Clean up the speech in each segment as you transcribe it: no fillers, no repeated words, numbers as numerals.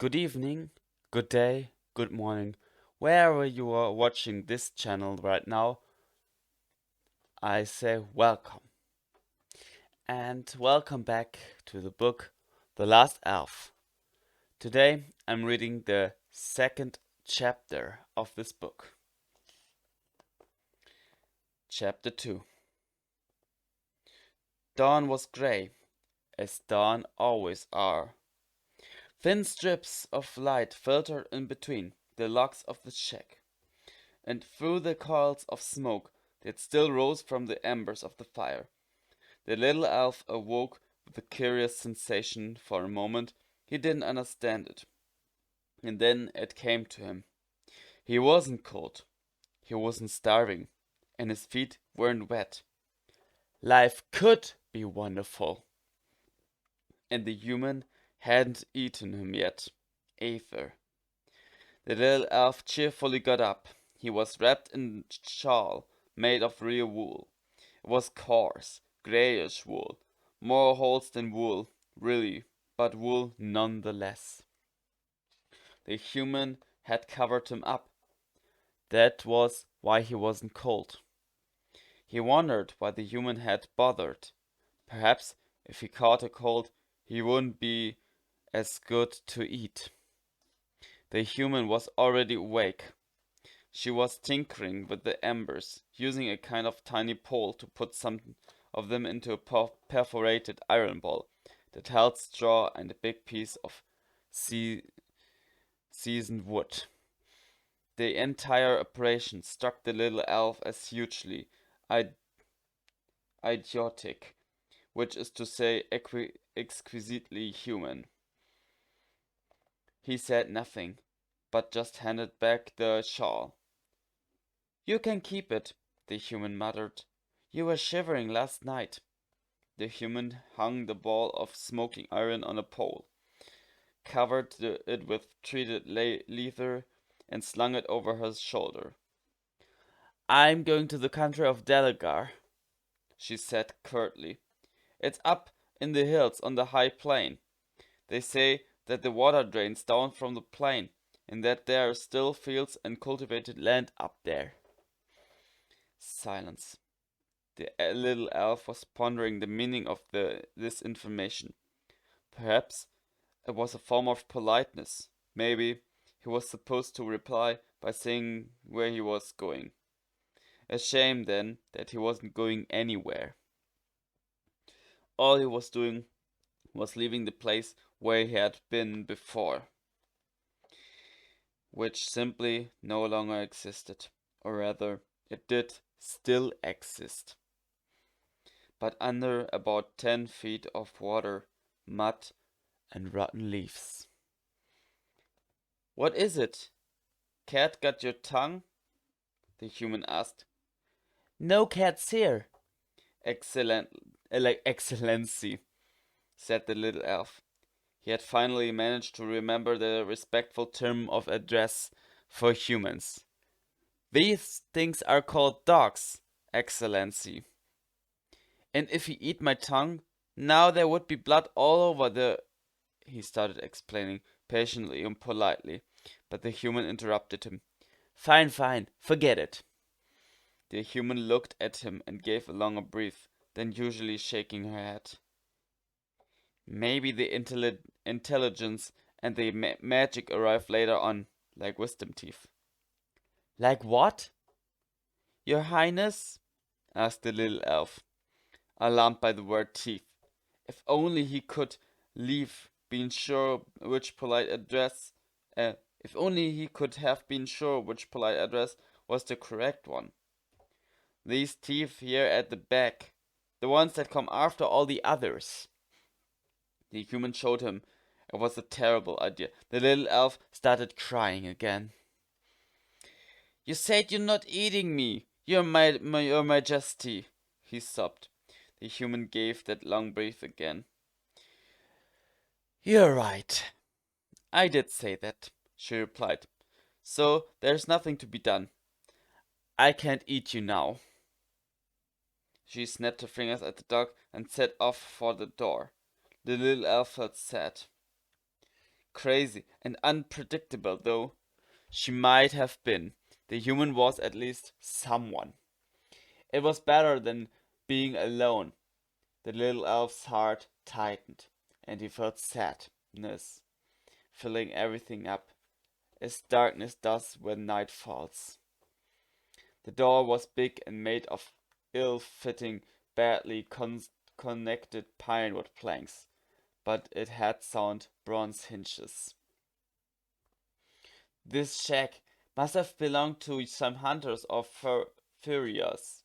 Good evening, good day, good morning. Wherever you are watching this channel right now, I say welcome. And welcome back to the book The Last Elf. Today I'm reading the second chapter of this book. Chapter 2. Dawn was grey, as dawn always are. Thin strips of light filtered in between the logs of the shack, and through the coils of smoke that still rose from the embers of the fire. The little elf awoke with a curious sensation. For a moment he didn't understand it, and then it came to him. He wasn't cold, he wasn't starving, and his feet weren't wet. Life could be wonderful. And the human hadn't eaten him yet, either. The little elf cheerfully got up. He was wrapped in a shawl made of real wool. It was coarse, grayish wool, more holes than wool, really, but wool nonetheless. The human had covered him up. That was why he wasn't cold. He wondered why the human had bothered. Perhaps if he caught a cold, he wouldn't be as good to eat. The human was already awake. She was tinkering with the embers, using a kind of tiny pole to put some of them into a perforated iron ball that held straw and a big piece of seasoned wood. The entire operation struck the little elf as hugely idiotic, which is to say exquisitely human. He said nothing, but just handed back the shawl. "You can keep it," the human muttered. "You were shivering last night." The human hung the ball of smoking iron on a pole, covered it with treated leather, and slung it over her shoulder. "I'm going to the country of Delagar," she said curtly. "It's up in the hills on the high plain. They say that the water drains down from the plain, and that there are still fields and cultivated land up there." Silence. The little elf was pondering the meaning of this information. Perhaps it was a form of politeness. Maybe he was supposed to reply by saying where he was going. A shame, then, that he wasn't going anywhere. All he was doing was leaving the place where he had been before, which simply no longer existed. Or rather, it did still exist, but under about 10 feet of water, mud, and rotten leaves. "What is it? Cat got your tongue?" the human asked. "No cats here, Excellency," said the little elf. He had finally managed to remember the respectful term of address for humans. "These things are called dogs, Excellency. And if he eat my tongue, now there would be blood all over the—" He started explaining, patiently and politely, but the human interrupted him. "Fine, fine, forget it." The human looked at him and gave a longer breath than usually, shaking her head. "Maybe the intelligence and the magic arrive later on, like wisdom teeth." "Like what?" "Your Highness?" asked the little elf, alarmed by the word teeth. If only he could leave been sure which polite address if only he could have been sure which polite address was the correct one. "These teeth here at the back, the ones that come after all the others." The human showed him it was a terrible idea. The little elf started crying again. "You said you're not eating me, your majesty," he sobbed. The human gave that long breath again. "You're right. I did say that," she replied. "So there's nothing to be done. I can't eat you now." She snapped her fingers at the dog and set off for the door. The little elf felt sad. Crazy and unpredictable though she might have been, the human was at least someone. It was better than being alone. The little elf's heart tightened, and he felt sadness filling everything up, as darkness does when night falls. The door was big and made of ill-fitting, badly connected pinewood planks, but it had sound bronze hinges. This shack must have belonged to some hunters or furriers,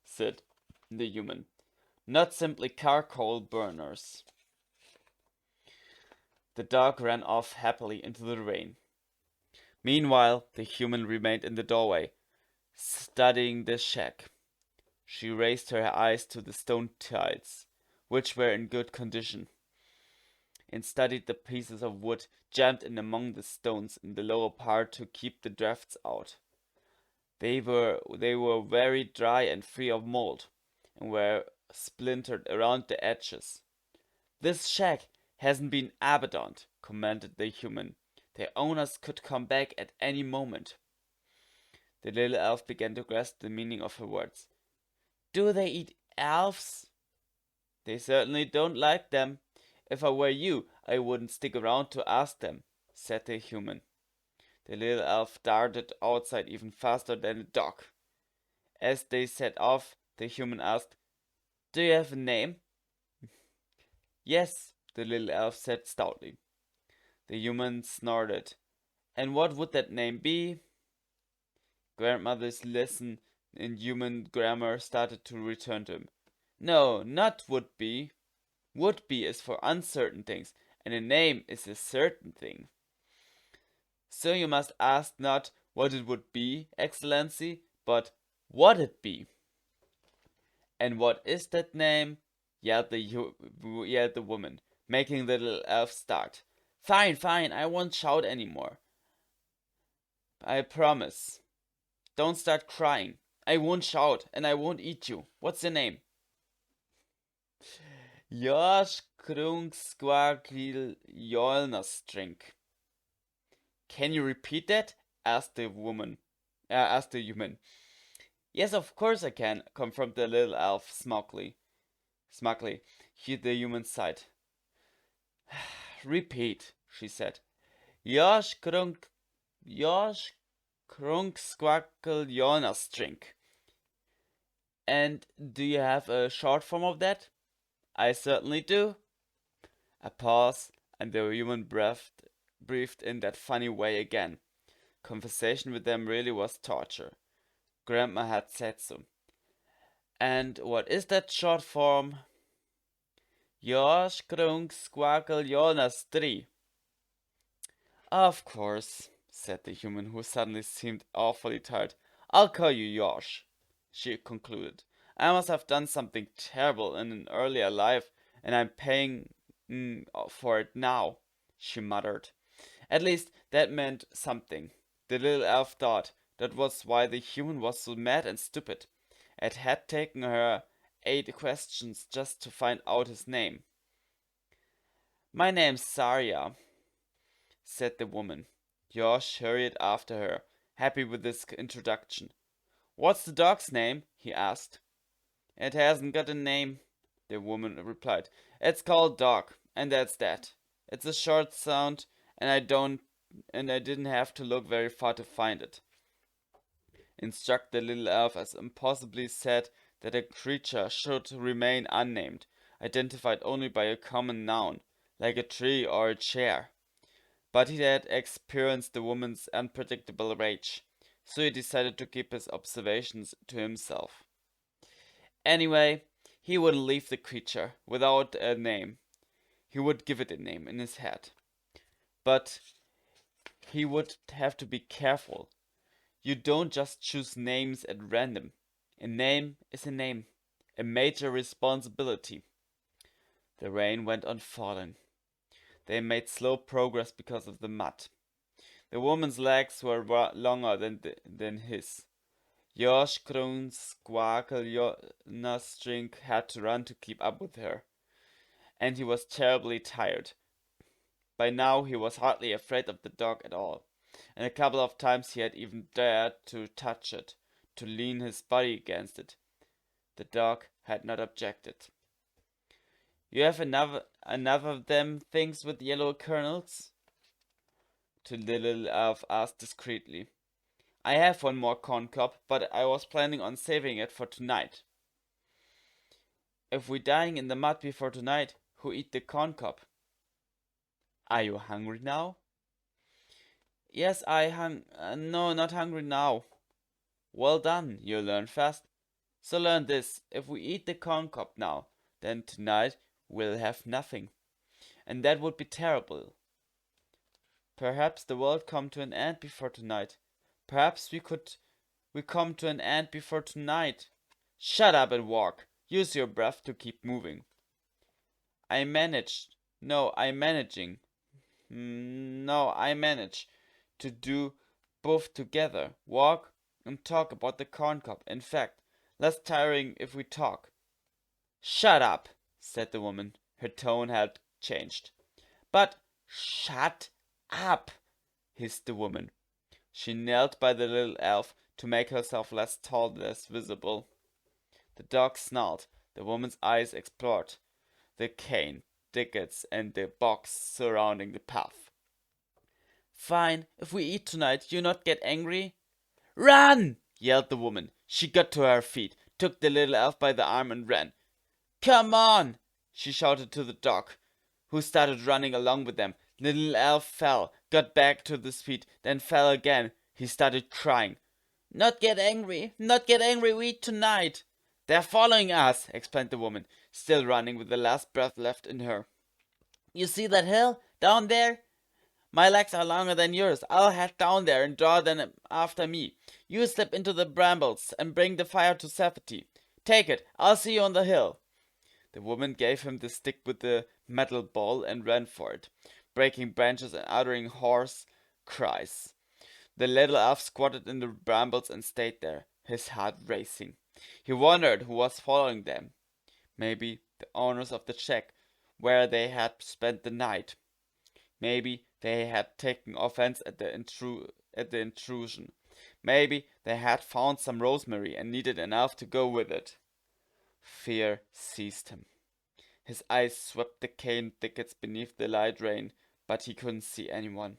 said the human, not simply charcoal burners. The dog ran off happily into the rain. Meanwhile, the human remained in the doorway, studying the shack. She raised her eyes to the stone tiles, which were in good condition, and studied the pieces of wood jammed in among the stones in the lower part to keep the drafts out. They were very dry and free of mold, and were splintered around the edges. This shack hasn't been abandoned, commented the human. Their owners could come back at any moment. The little elf began to grasp the meaning of her words. Do they eat elves? They certainly don't like them. If I were you, I wouldn't stick around to ask them, said the human. The little elf darted outside even faster than a dog. As they set off, the human asked, Do you have a name? Yes, the little elf said stoutly. The human snorted. And what would that name be? Grandmother's lesson in human grammar started to return to him. No, not would be. Would be is for uncertain things, and a name is a certain thing. So you must ask not what it would be, Excellency, but what it be. And what is that name? Yelled the woman, making the little elf start. Fine, fine, I won't shout anymore. I promise. Don't start crying. I won't shout, and I won't eat you. What's your name? Josh Krungsquarkil Jolnastrink. Can you repeat that? Asked the human. Yes, of course I can, confirmed the little elf smugly. The human sighed. Repeat, she said. Josh Krungsquarkil Jolnastrink. And do you have a short form of that? I certainly do. A pause, and the human breathed in that funny way again. Conversation with them really was torture. Grandma had said so. And what is that short form? Josh Krunk Squackle Jonas 3. Of course, said the human, who suddenly seemed awfully tired. I'll call you Josh, she concluded. I must have done something terrible in an earlier life, and I'm paying for it now, she muttered. At least that meant something. The little elf thought that was why the human was so mad and stupid. It had taken her 8 questions just to find out his name. My name's Saria, said the woman. Josh hurried after her, happy with this introduction. What's the dog's name? He asked. It hasn't got a name, the woman replied. It's called Dog, and that's that. It's a short sound, and I didn't have to look very far to find it. Instruct the little elf as impossibly said that a creature should remain unnamed, identified only by a common noun, like a tree or a chair. But he had experienced the woman's unpredictable rage, so he decided to keep his observations to himself. Anyway, he wouldn't leave the creature without a name. He would give it a name in his head. But he would have to be careful. You don't just choose names at random. A name is a name, a major responsibility. The rain went on falling. They made slow progress because of the mud. The woman's legs were longer than his. Josh Kroon's Squawkle String had to run to keep up with her, and he was terribly tired. By now he was hardly afraid of the dog at all, and a couple of times he had even dared to touch it, to lean his body against it. The dog had not objected. "You have enough of them things with yellow kernels?" the little elf asked discreetly. "I have one more corn cob, but I was planning on saving it for tonight." "If we dying in the mud before tonight, who eat the corn cob?" "Are you hungry now?" "Yes, no, not hungry now." "Well done, you learn fast. So learn this, if we eat the corn cob now, then tonight we'll have nothing. And that would be terrible. Perhaps the world come to an end before tonight. Perhaps we come to an end before tonight." "Shut up and walk. Use your breath to keep moving." I managed. No, I'm managing. No, I manage to do both together. Walk and talk about the corn cob. In fact, less tiring if we talk." "Shut up," said the woman. Her tone had changed. "But shut up," hissed the woman. She knelt by the little elf to make herself less tall, less visible. The dog snarled. The woman's eyes explored the cane, thickets, and the box surrounding the path. "Fine, if we eat tonight, you not get angry?" "Run!" yelled the woman. She got to her feet, took the little elf by the arm, and ran. "Come on!" she shouted to the dog, who started running along with them. The little elf fell, got back to his feet, then fell again. He started crying. Not get angry, we eat tonight." "They're following us," explained the woman, still running with the last breath left in her. "You see that hill down there? My legs are longer than yours. I'll head down there and draw them after me. You slip into the brambles and bring the fire to safety. Take it, I'll see you on the hill." The woman gave him the stick with the metal ball and ran for it, breaking branches and uttering hoarse cries. The little elf squatted in the brambles and stayed there, his heart racing. He wondered who was following them. Maybe the owners of the shack where they had spent the night. Maybe they had taken offense at the intrusion. Maybe they had found some rosemary and needed an elf to go with it. Fear seized him. His eyes swept the cane thickets beneath the light rain, but he couldn't see anyone.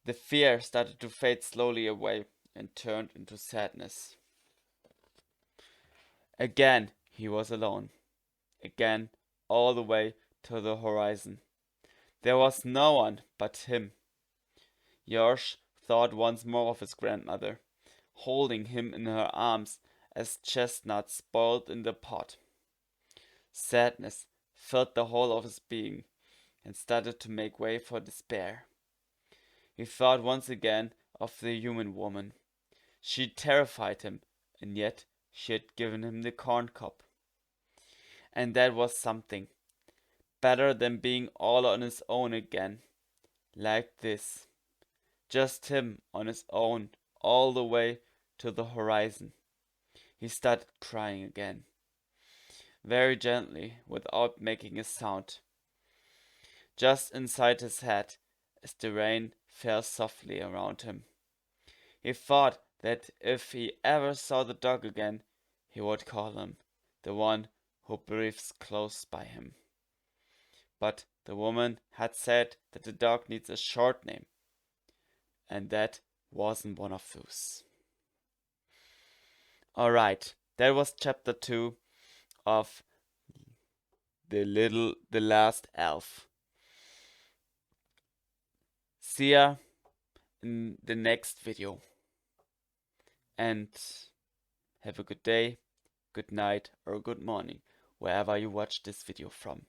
The fear started to fade slowly away and turned into sadness. Again he was alone. Again, all the way to the horizon. There was no one but him. Yorsh thought once more of his grandmother, holding him in her arms as chestnuts boiled in the pot. Sadness filled the whole of his being and started to make way for despair. He thought once again of the human woman. She terrified him, and yet she had given him the corn cob. And that was something. Better than being all on his own again. Like this. Just him on his own, all the way to the horizon. He started crying again. Very gently, without making a sound. Just inside his head, as the rain fell softly around him. He thought that if he ever saw the dog again, he would call him, the one who breathes close by him. But the woman had said that the dog needs a short name, and that wasn't one of those. Alright, that was chapter 2 of The Last Elf. See ya in the next video. And have a good day, good night, or good morning, wherever you watch this video from.